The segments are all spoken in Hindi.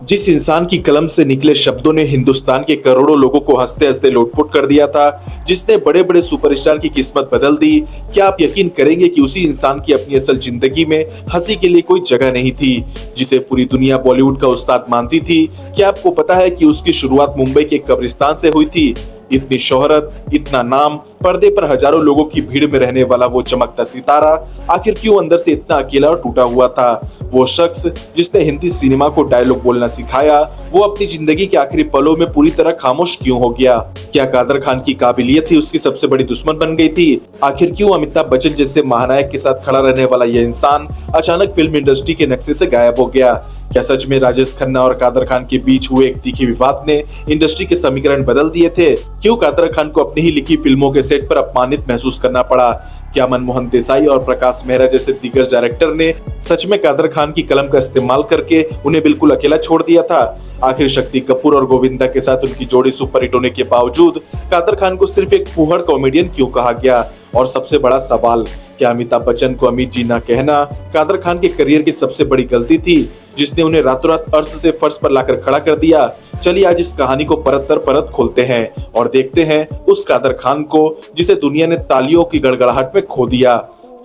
जिस इंसान की कलम से निकले शब्दों ने हिंदुस्तान के करोड़ों लोगों को हंसते हंसते लोटपोट कर दिया था, जिसने बड़े बड़े सुपरस्टार की किस्मत बदल दी, क्या आप यकीन करेंगे कि उसी इंसान की अपनी असल जिंदगी में हंसी के लिए कोई जगह नहीं थी, जिसे पूरी दुनिया बॉलीवुड का उस्ताद मानती थी। क्या आपको पता है कि उसकी शुरुआत मुंबई के एक कब्रिस्तान से हुई थी? इतनी शोहरत, इतना नाम, पर्दे पर हजारों लोगों की भीड़ में रहने वाला वो चमकता सितारा आखिर क्यों अंदर से इतना अकेला और टूटा हुआ था? वो शख्स जिसने हिंदी सिनेमा को डायलॉग बोलना सिखाया, वो अपनी जिंदगी के आखिरी पलों में पूरी तरह खामोश क्यों हो गया? क्या कादर खान की काबिलियत ही उसकी सबसे बड़ी दुश्मन बन गई थी? आखिर क्यों अमिताभ बच्चन जैसे महानायक के साथ खड़ा रहने वाला यह इंसान अचानक फिल्म इंडस्ट्री के नक्शे से गायब हो गया? क्या सच में राजेश खन्ना और कादर खान के बीच हुए एक तीखी विवाद ने इंडस्ट्री के समीकरण बदल दिए थे? क्यों कादर खान को अपनी ही लिखी फिल्मों के सेट पर अपमानित महसूस करना पड़ा? क्या मनमोहन देसाई और प्रकाश मेहरा जैसे दिग्गज डायरेक्टर ने सच में कादर खान की कलम का इस्तेमाल करके उन्हें बिल्कुल अकेला छोड़ दिया था? आखिर शक्ति कपूर और गोविंदा के साथ उनकी जोड़ी सुपरहिट होने के बावजूद कादर खान को सिर्फ एक फूहड़ कॉमेडियन क्यों कहा गया? और सबसे बड़ा सवाल, क्या अमिताभ बच्चन को अमित जी ना कहना कादर खान के करियर की सबसे बड़ी गलती थी, जिसने उन्हें रातों रात अर्श से फर्श पर लाकर खड़ा कर दिया? चलिए आज इस कहानी को परत दर परत खोलते हैं और देखते हैं उस कादर खान को जिसे दुनिया ने तालियों की गड़गड़ाहट में खो दिया।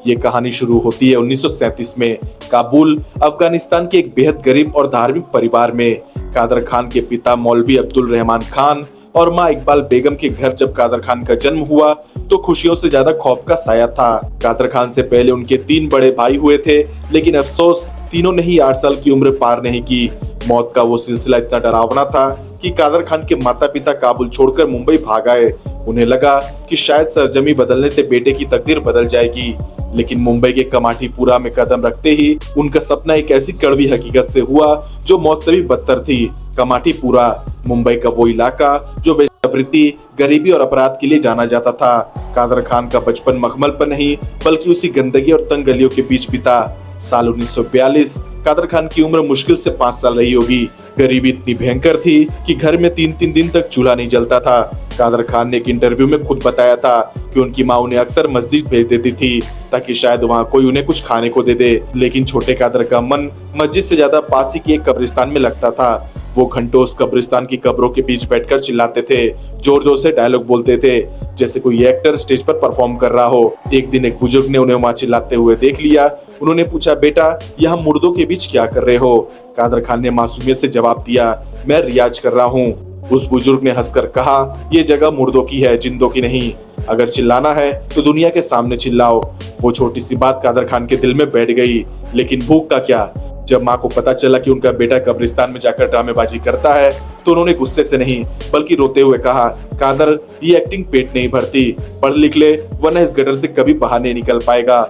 ये कहानी शुरू होती है 1937 में काबुल, अफगानिस्तान के एक बेहद गरीब और धार्मिक परिवार में। कादर खान के पिता मौलवी अब्दुल रहमान खान और माँ इकबाल बेगम के घर जब कादर खान का जन्म हुआ तो खुशियों से ज्यादा खौफ का साया था। कादर खान से पहले उनके 3 बड़े भाई हुए थे, लेकिन अफसोस तीनों ने ही 8 साल की उम्र पार नहीं की। मौत का वो सिलसिला इतना डरावना था कि कादर खान के माता पिता काबुल छोड़कर मुंबई भाग आए। उन्हें लगा कि शायद सरजमी बदलने से बेटे की तकदीर बदल जाएगी, लेकिन मुंबई के कमाटीपुरा में कदम रखते ही उनका सपना एक ऐसी कड़वी हकीकत से हुआ जो मौत से भी बदतर थी। कमाटीपुरा मुंबई का वो इलाका जो वेश्यावृत्ति, गरीबी और अपराध के लिए जाना जाता था। कादर खान का बचपन मखमल पर नहीं बल्कि उसी गंदगी और तंग गलियों के बीच बीता। साल 1942, कादर खान की उम्र मुश्किल से 5 साल रही होगी। गरीबी इतनी भयंकर थी कि घर में 3-3 दिन तक चूल्हा नहीं जलता था। कादर खान ने एक इंटरव्यू में खुद बताया था कि उनकी माँ उन्हें अक्सर मस्जिद भेज देती थी ताकि शायद वहाँ कोई उन्हें कुछ खाने को दे दे, लेकिन छोटे कादर का मन मस्जिद से ज्यादा पास ही के एक कब्रिस्तान में लगता था। वो घंटों उस कब्रिस्तान की कब्रों के बीच बैठकर चिल्लाते थे, जोर जोर से डायलॉग बोलते थे जैसे कोई एक्टर स्टेज पर परफॉर्म कर रहा हो। एक दिन एक बुजुर्ग ने उन्हें वहां चिल्लाते हुए देख लिया। उन्होंने पूछा, बेटा यहाँ मुर्दों के बीच क्या कर रहे हो? कादर खान ने मासूमियत से जवाब दिया, मैं रियाज कर रहा हूँ। उस बुजुर्ग ने हंसकर कहा, ये जगह मुर्दों की है, जिंदों की नहीं। अगर चिल्लाना है तो दुनिया के सामने चिल्लाओ। वो छोटी सी बात कादर खान के दिल में बैठ गई, लेकिन भूख का क्या? जब माँ को पता चला कि उनका बेटा कब्रिस्तान में जाकर ड्रामेबाजी करता है तो उन्होंने गुस्से से नहीं बल्कि रोते हुए कहा, कादर ये एक्टिंग पेट नहीं भरती, पढ़ लिख ले वरना इस गटर से कभी बाहर नहीं निकल पाएगा।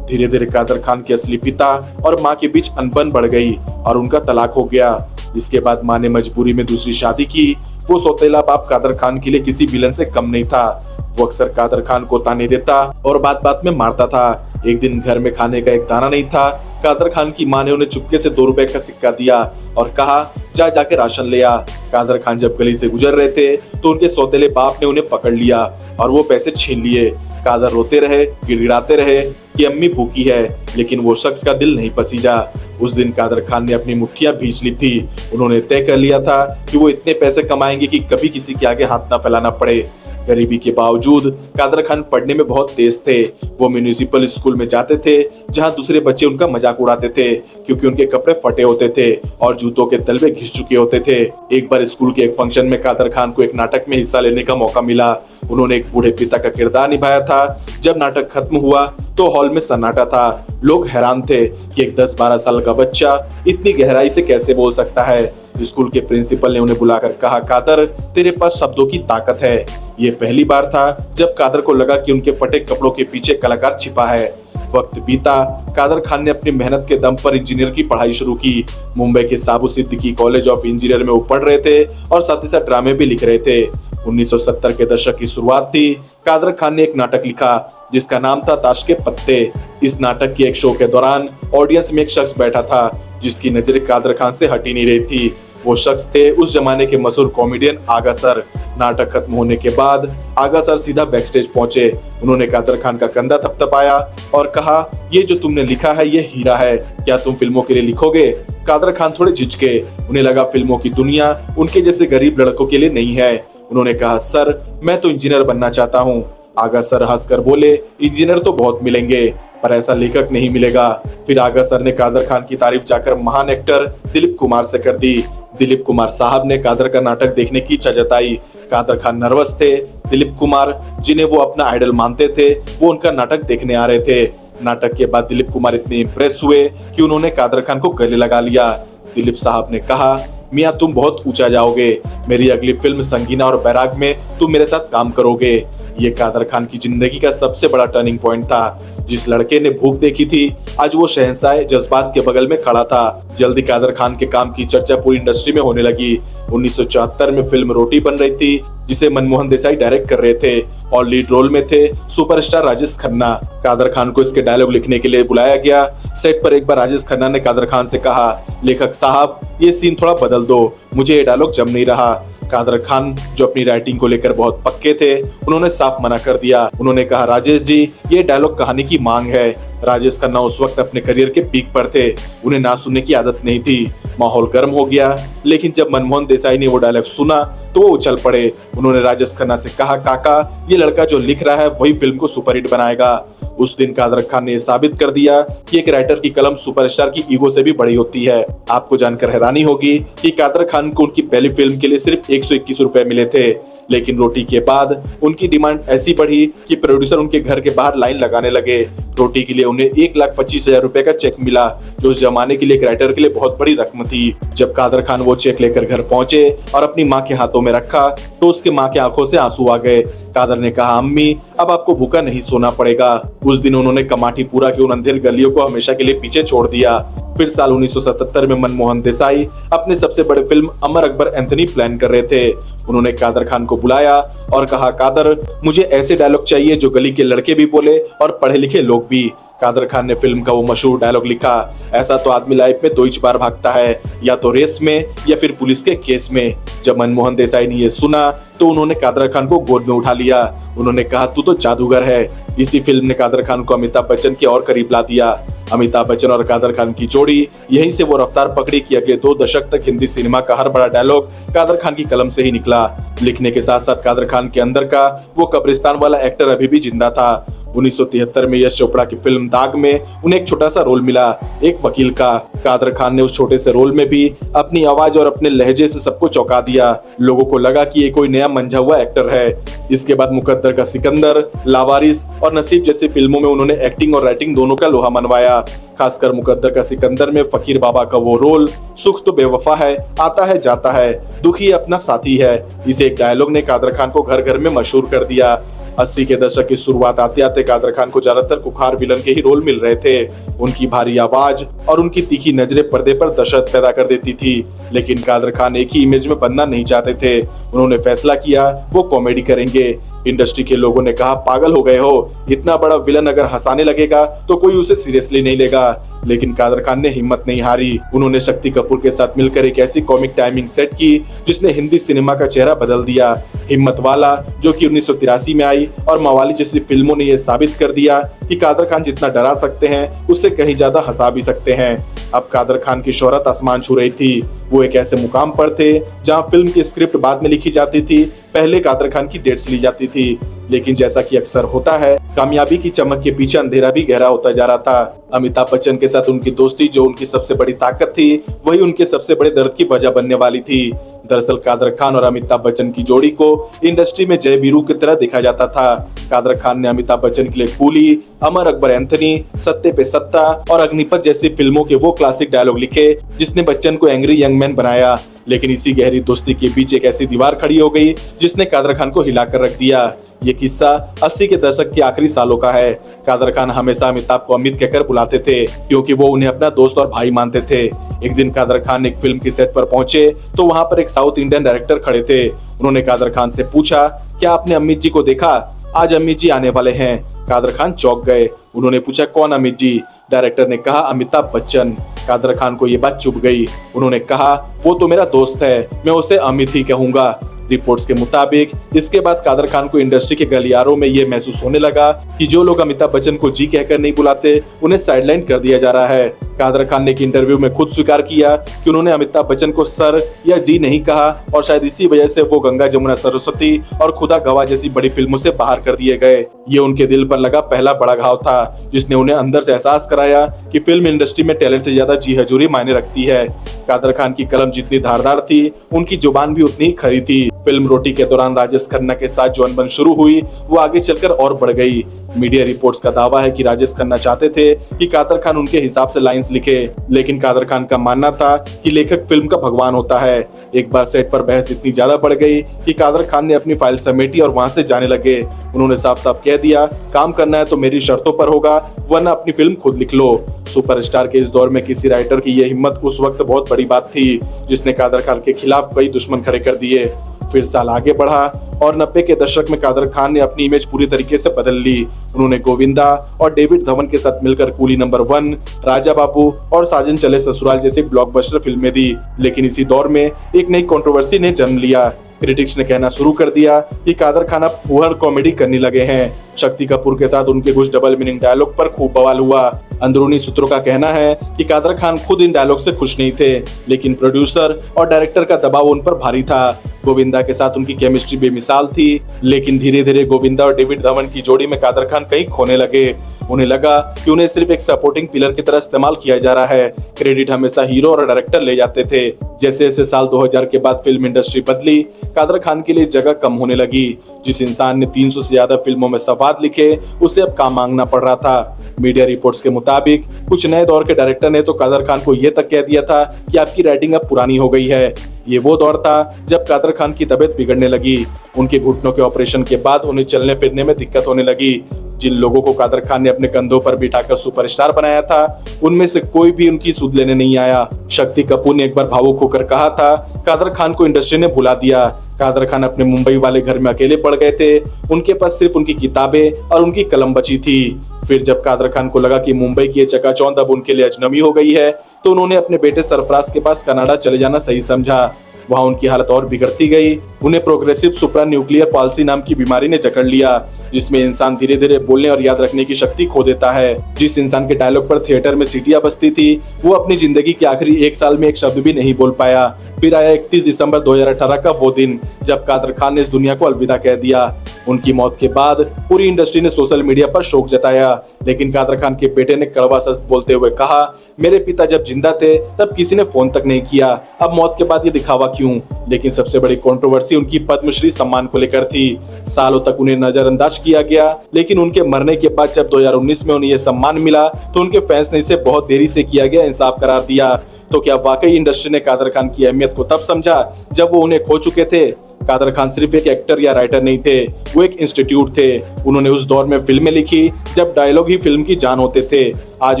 धीरे धीरे कादर खान के असली पिता और माँ के बीच अनबन बढ़ गई और उनका तलाक हो गया। इसके बाद माँ ने मजबूरी में दूसरी शादी की। वो सौतेला बाप कादर खान के लिए किसी विलन से कम नहीं था। वो अक्सर कादर खान को ताने देता और बात बात में मारता था। एक दिन घर में खाने का एक दाना नहीं था। कादर खान की माँ ने उन्हें चुपके से 2 रुपए का सिक्का दिया और कहा, जा जाके राशन ले आ। कादर खान जब गली से गुजर रहे थे तो उनके सौतेले बाप ने उन्हें पकड़ लिया और वो पैसे छीन लिए। कादर रोते रहे, गिड़गिड़ाते रहे कि अम्मी भूखी है, लेकिन वो शख्स का दिल नहीं पसीजा। उस दिन कादर खान ने अपनी मुट्ठियां भींच ली थी। उन्होंने तय कर लिया था कि वो इतने पैसे कमाएंगे कि कभी किसी के आगे हाथ ना फैलाना पड़े। गरीबी के बावजूद कादर खान पढ़ने में बहुत तेज थे। वो म्यूनिसिपल स्कूल में जाते थे जहां दूसरे बच्चे उनका मजाक उड़ाते थे क्योंकि उनके कपड़े फटे होते थे और जूतों के तलवे घिस चुके होते थे। एक बार स्कूल के एक फंक्शन में कादर खान को एक नाटक में हिस्सा लेने का मौका मिला। उन्होंने एक बूढ़े पिता का किरदार निभाया था। जब नाटक खत्म हुआ तो हॉल में सन्नाटा था। लोग हैरान थे कि एक 10-12 साल का बच्चा इतनी गहराई से कैसे बोल सकता है। स्कूल के प्रिंसिपल ने उन्हें बुलाकर कहा, कादर तेरे पास शब्दों की ताकत है। ये पहली बार था जब कादर को लगा कि उनके फटे कपड़ों के पीछे कलाकार छिपा है। वक्त बीता, कादर खान ने अपनी मेहनत के दम पर इंजीनियर की पढ़ाई शुरू की। मुंबई के साबू सिद्दीकी कॉलेज ऑफ इंजीनियर में वो पढ़ रहे थे और साथ ही साथ ड्रामे भी लिख रहे थे। 1970 के दशक की शुरुआत थी। कादर खान ने एक नाटक लिखा जिसका नाम था ताश के पत्ते। इस नाटक के एक शो के दौरान ऑडियंस में एक शख्स बैठा था जिसकी नजरें कादर खान से हटी नहीं रही थी। वो शख्स थे उस जमाने के मशहूर कॉमेडियन आगा सर। नाटक खत्म होने के बाद आगा सर सीधा बैकस्टेज पहुंचे। उन्होंने कादर खान का कंधा थपथपाया और कहा, ये जो तुमने लिखा है ये हीरा है, क्या तुम फिल्मों के लिए लिखोगे? कादर खान थोड़े झिझके, उन्हें लगा फिल्मों की दुनिया उनके जैसे गरीब लड़कों के लिए नहीं है। उन्होंने कहा, सर मैं तो इंजीनियर बनना चाहता हूँ। आगा सर हंसकर बोले, इंजीनियर तो बहुत मिलेंगे पर ऐसा लेखक नहीं मिलेगा। फिर आगा सर ने कादर खान की तारीफ जाकर महान एक्टर दिलीप कुमार से कर दी। दिलीप कुमार साहब ने कादर का नाटक देखने की इच्छा जताई। कादर खान नर्वस थे। दिलीप कुमार, जिन्हें वो अपना आइडल मानते थे, वो उनका नाटक देखने आ रहे थे। नाटक के बाद दिलीप कुमार इतने इंप्रेस हुए कि उन्होंने कादर खान को गले लगा लिया। दिलीप साहब ने कहा, मियां तुम बहुत ऊंचा जाओगे, मेरी अगली फिल्म संगीना और बैराग में तुम मेरे साथ काम करोगे। ये कादर खान की जिंदगी का सबसे बड़ा टर्निंग पॉइंट था। जिस लड़के ने भूख देखी थी, आज वो शहंशाह जज्बात के बगल में खड़ा था। जल्दी कादर खान के काम की चर्चा पूरी इंडस्ट्री में होने लगी। 1974 में फिल्म रोटी बन रही थी, जिसे मनमोहन देसाई डायरेक्ट कर रहे थे और लीड रोल में थे सुपरस्टार राजेश खन्ना। कादर खान को इसके डायलॉग लिखने के लिए बुलाया गया। सेट पर एक बार राजेश खन्ना ने कादर खान से कहा, लेखक साहब ये सीन थोड़ा बदल दो, मुझे ये डायलॉग जम नहीं रहा। कादर खान, जो अपनी राइटिंग को लेकर बहुत पक्के थे, उन्होंने साफ मना कर दिया। उन्होंने कहा, राजेश जी ये डायलॉग कहानी की मांग है। राजेश खन्ना उस वक्त अपने करियर के पीक पर थे, उन्हें ना सुनने की आदत नहीं थी। माहौल गर्म हो गया, लेकिन जब मनमोहन देसाई ने वो डायलॉग सुना तो वो उछल पड़े। उन्होंने राजेश खन्ना से कहा, काका ये लड़का जो लिख रहा है वही फिल्म को सुपरहिट बनाएगा। उस दिन कादर खान ने साबित कर दिया कि एक राइटर की कलम सुपरस्टार की ईगो से भी बड़ी होती है। आपको जानकर हैरानी होगी कि कादर खान को उनकी पहली फिल्म के लिए सिर्फ 121 रुपए मिले थे, लेकिन रोटी के बाद उनकी डिमांड ऐसी बढ़ी कि प्रोड्यूसर उनके घर के बाहर लाइन लगाने लगे। रोटी के लिए उन्हें 1,25,000 रुपए का चेक मिला, जो उस जमाने के लिए एक राइटर के लिए बहुत बड़ी रकम थी। जब कादर खान वो चेक लेकर घर पहुंचे और अपनी माँ के हाथों में रखा तो उसके माँ की आंखों से आंसू आ गए। कादर ने कहा, अम्मी अब आपको भूखा नहीं सोना पड़ेगा। उस दिन उन्होंने कमाटीपुरा की उन अंधेर गलियों को हमेशा के लिए पीछे छोड़ दिया। फिर साल 1977 में मनमोहन देसाई अपने सबसे बड़े film Amar Akbar Anthony plan कर रहे थे। उन्होंने कादर खान को बुलाया और कहा, कादर मुझे ऐसे डायलॉग चाहिए जो गली के लड़के भी बोले और पढ़े लिखे लोग भी। कादर खान ने फिल्म का वो मशहूर डायलॉग लिखा, ऐसा तो आदमी लाइफ में 2 ही बार भागता है, या तो रेस में या फिर पुलिस के केस में। जब मनमोहन देसाई ने ये सुना तो उन्होंने कादर खान को गोद में उठा लिया। उन्होंने कहा, तू तो जादूगर है। इसी फिल्म ने कादर खान को अमिताभ बच्चन के और करीब ला दिया। अमिताभ बच्चन और कादर खान की जोड़ी यहीं से वो रफ्तार पकड़ी कि अगले 2 दशक तक हिंदी सिनेमा का हर बड़ा डायलॉग कादर खान की कलम से ही निकला। लिखने के साथ साथ कादर खान के अंदर का वो कब्रिस्तान वाला एक्टर अभी भी जिंदा था। 1973 में यश चोपड़ा की फिल्म दाग में उन्हें एक छोटा सा रोल मिला, एक वकील का। कादर खान ने उस छोटे से रोल में भी अपनी आवाज और अपने लहजे से सबको चौंका दिया। लोगों को लगा कि ये कोई नया मंझा हुआ एक्टर है। इसके बाद मुकद्दर का सिकंदर, लावारिस और नसीब जैसी फिल्मों में उन्होंने एक्टिंग और राइटिंग दोनों का लोहा मनवाया। खासकर मुकद्दर का सिकंदर में फकीर बाबा का वो रोल, सुख तो बेवफा है, आता है जाता है, दुखी अपना साथी है, इसे एक डायलॉग ने कादर खान को घर घर में मशहूर कर दिया। 80 के दशक की शुरुआत आते आते कादर खान को ज्यादातर कुखार विलन के ही रोल मिल रहे थे। उनकी भारी आवाज और उनकी तीखी नजरें पर्दे पर दहशत पैदा कर देती थी, लेकिन कादर खान एक ही इमेज में बनना नहीं चाहते थे। उन्होंने फैसला किया वो कॉमेडी करेंगे। इंडस्ट्री के लोगों ने कहा, पागल हो गए हो, इतना बड़ा विलन अगर हंसाने लगेगा तो कोई उसे सीरियसली नहीं लेगा। लेकिन कादर खान ने हिम्मत नहीं हारी। उन्होंने शक्ति कपूर के साथ मिलकर एक ऐसी कॉमिक टाइमिंग सेट की जिसने हिंदी सिनेमा का चेहरा बदल दिया। हिम्मत वाला, जो कि 1983 में आई, और मवाली जैसी फिल्मों ने यह साबित कर दिया कि कादर खान जितना डरा सकते हैं उससे कहीं ज्यादा हंसा भी सकते हैं। अब कादर खान की शोहरत आसमान छू रही थी। वो एक ऐसे मुकाम पर थे जहां फिल्म की स्क्रिप्ट बाद में लिखी जाती थी, पहले कादर खान की डेट्स ली जाती थी। लेकिन जैसा कि अक्सर होता है, कामयाबी की चमक के पीछे अंधेरा भी गहरा होता जा रहा था। अमिताभ बच्चन के साथ उनकी दोस्ती, जो उनकी सबसे बड़ी ताकत थी, वही उनके सबसे बड़े दर्द की वजह बनने वाली थी। दरअसल कादर खान और अमिताभ बच्चन की जोड़ी को इंडस्ट्री में जय वीरू की तरह देखा जाता था। कादर खान ने अमिताभ बच्चन के लिए कूली, अमर अकबर एंथनी, सत्ते पे सत्ता और अग्निपथ जैसी फिल्मों के वो क्लासिक डायलॉग लिखे जिसने बच्चन को एंग्री यंग मैन बनाया। लेकिन इसी गहरी दोस्ती के बीच एक ऐसी दीवार खड़ी हो गई जिसने कादर खान को हिलाकर रख दिया। ये किस्सा 80 के दशक के आखिरी सालों का है। कादर खान हमेशा अमिताभ को अमित कहकर बुलाते थे, क्योंकि वो उन्हें अपना दोस्त और भाई मानते थे। एक दिन कादर खान एक फिल्म की सेट पर पहुंचे तो वहां पर एक साउथ इंडियन डायरेक्टर खड़े थे। उन्होंने कादर खान से पूछा, क्या आपने अमित जी को देखा? आज अमित जी आने वाले हैं। कादर खान चौंक गए। उन्होंने पूछा, कौन अमित जी? डायरेक्टर ने कहा, अमिताभ बच्चन। कादर खान को ये बात चुभ गई। उन्होंने कहा, वो तो मेरा दोस्त है, मैं उसे अमित ही कहूंगा। रिपोर्ट्स के मुताबिक इसके बाद कादर खान को इंडस्ट्री के गलियारों में ये महसूस होने लगा कि जो लोग अमिताभ बच्चन को जी कहकर नहीं बुलाते, उन्हें साइडलाइन कर दिया जा रहा है। कादर खान ने एक इंटरव्यू में खुद स्वीकार किया कि उन्होंने अमिताभ बच्चन को सर या जी नहीं कहा और शायद इसी वजह से वो गंगा जमुना सरस्वती और खुदा गवाह जैसी बड़ी फिल्मों से बाहर कर दिए गए। ये उनके दिल पर लगा पहला बड़ा घाव था, जिसने उन्हें अंदर से एहसास कराया कि फिल्म इंडस्ट्री में टैलेंट से ज्यादा जी हजूरी मायने रखती है। कादर खान की कलम जितनी धारदार थी, उनकी जुबान भी उतनी ही खरी थी। फिल्म रोटी के दौरान राजेश खन्ना के साथ जो अनबन शुरू हुई, वो आगे चलकर और बढ़ गई। मीडिया रिपोर्ट्स का दावा है कि राजेश खन्ना चाहते थे कि कादर खान उनके हिसाब से लाइंस लिखे, लेकिन कादर खान का मानना था कि लेखक फिल्म का भगवान होता है। एक बार सेट पर बहस इतनी ज्यादा बढ़ गई कि कादर खान ने अपनी फाइल समेटी और वहां से जाने लगे। उन्होंने साफ साफ कह दिया, काम करना है तो मेरी शर्तों पर होगा, वरना अपनी फिल्म खुद लिख लो। सुपरस्टार के इस दौर में किसी राइटर की यह हिम्मत उस वक्त बहुत बड़ी बात थी, जिसने कादर खान के खिलाफ कई दुश्मन खड़े कर दिए। फिर साल आगे बढ़ा और 90 के दशक में कादर खान ने अपनी इमेज पूरी तरीके से बदल ली। उन्होंने गोविंदा और डेविड धवन के साथ मिलकर कूली नंबर 1, राजा बाबू और साजन चले ससुराल जैसी ब्लॉकबस्टर फिल्में दी। लेकिन इसी दौर में एक नई कंट्रोवर्सी ने जन्म लिया। क्रिटिक्स ने कहना शुरू कर दिया कि कादर खान अब फुहर कॉमेडी करने लगे हैं। शक्ति कपूर के साथ उनके कुछ डबल मीनिंग डायलॉग पर खूब बवाल हुआ। अंदरूनी सूत्रों का कहना है कि कादर खान खुद इन डायलॉग से खुश नहीं थे, लेकिन प्रोड्यूसर और डायरेक्टर का दबाव उन पर भारी था। गोविंदा के साथ उनकी केमिस्ट्री बेमिसाल थी, लेकिन धीरे धीरे गोविंदा और डेविड धवन की जोड़ी में कादर खान कहीं खोने लगे। उन्हें लगा कि उन्हें सिर्फ एक सपोर्टिंग पिलर की तरह इस्तेमाल किया जा रहा है। क्रेडिट हमेशा हीरो और डायरेक्टर ले जाते थे। जैसे जैसे साल 2000 के बाद फिल्म इंडस्ट्री बदली, कादर खान के लिए जगह कम होने लगी। जिस इंसान ने 300 से ज्यादा फिल्मों में संवाद लिखे, उसे अब काम मांगना पड़ रहा था। मीडिया रिपोर्ट्स के मुताबिक कुछ नए दौर के डायरेक्टर ने तो कादर खान को यह तक कह दिया था कि आपकी राइटिंग अब पुरानी हो गई है। ये वो दौर था जब कादर खान की तबीयत बिगड़ने लगी। उनके घुटनों के ऑपरेशन के बाद उन्हें चलने फिरने में दिक्कत होने लगी। जिन लोगों को कादर खान ने अपने कंधों पर बिठाकर सुपरस्टार बनाया था, उनमें से कोई भी उनकी सुध लेने नहीं आया। शक्ति कपूर ने एक बार भावुक होकर कहा था, कादर खान को इंडस्ट्री ने भुला दिया। कादर खान अपने मुंबई वाले घर में अकेले पड़ गए थे। उनके पास सिर्फ उनकी किताबें और उनकी कलम बची थी। फिर जब कादर खान को लगा कि मुंबई की ये चकाचौंध अब उनके लिए अजनबी हो गई है, तो उन्होंने अपने बेटे सरफराज के पास कनाडा चले जाना सही समझा। वहां उनकी हालत और बिगड़ती गई। उन्हें प्रोग्रेसिव सुप्रा न्यूक्लियर पॉलिसी नाम की बीमारी ने जकड़ लिया, जिसमें इंसान धीरे धीरे बोलने और याद रखने की शक्ति खो देता है। जिस इंसान के डायलॉग पर थिएटर में सीटियां बजती थी, वो अपनी जिंदगी के आखिरी 1 साल में एक शब्द भी नहीं बोल पाया। फिर आया 31 दिसंबर 2018 का वो दिन, जब कादर खान ने इस दुनिया को अलविदा कह दिया। उनकी मौत के बाद पूरी इंडस्ट्री ने सोशल मीडिया पर शोक जताया, लेकिन कादर खान के बेटे ने कड़वा सच बोलते हुए कहा, मेरे पिता जब जिंदा थे तब किसी ने फोन तक नहीं किया, अब मौत के बाद ये दिखावा क्यों? लेकिन सबसे बड़ी कंट्रोवर्सी उनकी पद्मश्री सम्मान को लेकर थी। सालों तक उन्हें नजरअंदाज किया गया, लेकिन उनके मरने के बाद जब 2019 में उन्हें यह सम्मान मिला, तो उनके फैंस ने इसे बहुत देरी से किया गया इंसाफ करार दिया। तो क्या वाकई इंडस्ट्री ने कादर खान की अहमियत को तब समझा जब वो उन्हें खो चुके थे? कादर खान सिर्फ एक एक्टर या राइटर नहीं थे, वो एक इंस्टीट्यूट थे। उन्होंने उस दौर में फिल्में लिखी जब डायलॉग ही फिल्म की जान होते थे। आज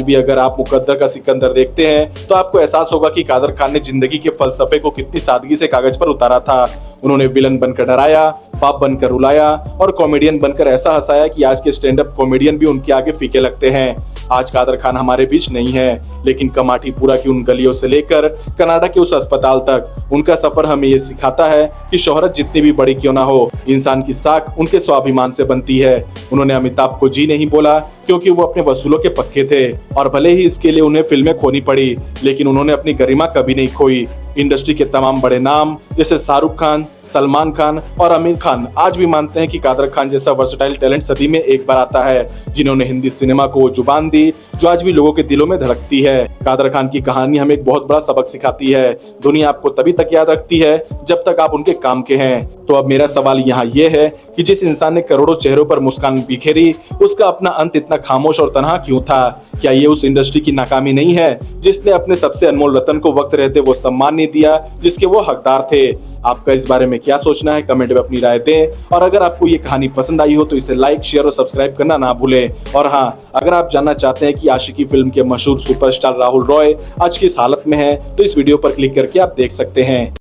भी अगर आप मुकद्दर का सिकंदर देखते हैं, तो आपको एहसास होगा कि कादर खान ने जिंदगी के फलसफे को कितनी सादगी से कागज पर उतारा था। उन्होंने विलन बनकर डराया, बाप बनकर रुलाया और कॉमेडियन बनकर ऐसा हंसाया कि आज के स्टैंड अप कॉमेडियन भी उनके आगे फीके लगते हैं। आज कादर खान हमारे बीच नहीं है, लेकिन कमाटीपुरा की उन गलियों से लेकर कनाडा के उस अस्पताल तक उनका सफर हमें ये सिखाता है कि शोहरत जितनी भी बड़ी क्यों ना हो, इंसान की साख उनके स्वाभिमान से बनती है। उन्होंने अमिताभ को जी नहीं बोला क्योंकि वो अपने वसूलों के पक्के थे, और भले ही इसके लिए उन्हें फिल्में खोनी पड़ी, लेकिन उन्होंने अपनी गरिमा कभी नहीं खोई। इंडस्ट्री के तमाम बड़े नाम जैसे शाहरुख खान, सलमान खान और आमिर खान आज भी मानते हैं कि कादर खान जैसा वर्सटाइल टैलेंट सदी में एक बार आता है, जिन्होंने हिंदी सिनेमा को वो जुबान दी जो आज भी लोगों के दिलों में धड़कती है। कादर खान की कहानी हमें एक बहुत बड़ा सबक सिखाती है। दुनिया आपको तभी तक याद रखती है जब तक आप उनके काम के हैं। तो अब मेरा सवाल यहाँ ये है कि जिस इंसान ने करोड़ों चेहरों पर मुस्कान बिखेरी, उसका अपना अंत इतना खामोश और तनहा क्यों था? क्या ये उस इंडस्ट्री की नाकामी नहीं है जिसने अपने सबसे अनमोल रतन को वक्त रहते वो सम्मान नहीं दिया जिसके वो हकदार थे? आपका इस बारे में क्या सोचना है? कमेंट में अपनी राय दें। और अगर आपको ये कहानी पसंद आई हो तो इसे लाइक, शेयर और सब्सक्राइब करना ना भूलें। और हाँ, अगर आप जानना चाहते हैं कि आशिकी फिल्म के मशहूर सुपरस्टार राहुल रॉय आज किस हालत में है, तो इस वीडियो पर क्लिक करके आप देख सकते हैं।